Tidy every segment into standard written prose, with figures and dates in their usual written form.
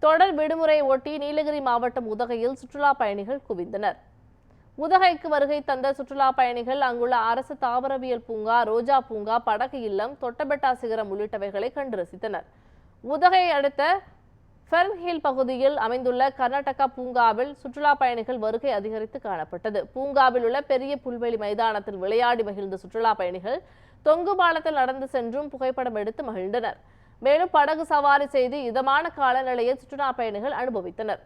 தொடர் விடுமுறையை ஒட்டி நீலகிரி மாவட்டம் உதகையில் சுற்றுலா பயணிகள் குவிந்தனர். உதகைக்கு வருகை தந்த சுற்றுலா பயணிகள் அங்குள்ள அரசு தாவரவியல் பூங்கா, ரோஜா பூங்கா, படகு இல்லம், தொட்டபெட்டா சிகரம் உள்ளிட்டவைகளை கண்டு ரசித்தனர். உதகையை அடுத்த ஃபெர்ன்ஹில் பகுதியில் அமைந்துள்ள கர்நாடகா பூங்காவில் சுற்றுலா பயணிகள் வருகை அதிகரித்து காணப்பட்டது. பூங்காவில் உள்ள பெரிய புல்வெளி மைதானத்தில் விளையாடி மகிழ்ந்த சுற்றுலா பயணிகள் தொங்கு பாலத்தில் நடந்து சென்றும் புகைப்படம் எடுத்து மகிழ்ந்தனர். மேலும் படகு சவாரி செய்து இதமான காலநிலையை சுற்றுலா பயணிகள் அனுபவித்தனர்.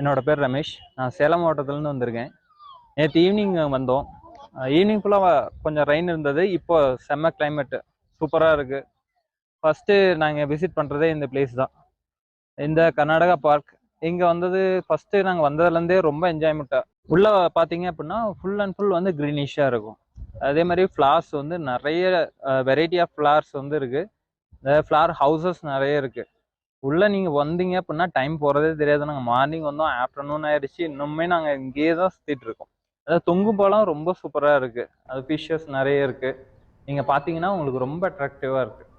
என்னோட பேர் ரமேஷ். நான் சேலம் மாவட்டத்துலேருந்து வந்திருக்கேன். நேற்று ஈவினிங் வந்தோம். ஈவினிங் ஃபுல்லாக கொஞ்சம் ரெயின் இருந்தது. இப்போ செம்ம கிளைமேட்டு சூப்பராக இருக்குது. ஃபஸ்ட்டு நாங்கள் விசிட் பண்ணுறதே இந்த பிளேஸ் தான், இந்த கர்நாடகா பார்க். இங்கே வந்தது ஃபஸ்ட்டு நாங்கள் வந்ததுலேருந்தே ரொம்ப என்ஜாய்மெண்ட்டாக. உள்ளே பார்த்தீங்க அப்படின்னா ஃபுல் அண்ட் ஃபுல் வந்து க்ரீனிஷாக இருக்கும். அதே மாதிரி ஃப்ளார்ஸ் வந்து நிறைய வெரைட்டி ஆஃப் ஃப்ளார்ஸ் வந்து இருக்குது. இந்த ஃப்ளார் ஹவுசஸ் நிறைய இருக்குது. உள்ளே நீங்கள் வந்தீங்க அப்படின்னா டைம் போகிறதே தெரியாது. நாங்கள் மார்னிங் வந்தோம், ஆஃப்டர்நூன் ஆயிடுச்சு. இன்னுமே நாங்கள் இங்கேயே தான் சுற்றிட்டு இருக்கோம். அதாவது தொங்கு பாலம் ரொம்ப சூப்பராக இருக்குது. அது ஃபிஷ்ஷஸ் நிறைய இருக்குது. நீங்கள் பார்த்தீங்கன்னா உங்களுக்கு ரொம்ப அட்ராக்டிவாக இருக்குது.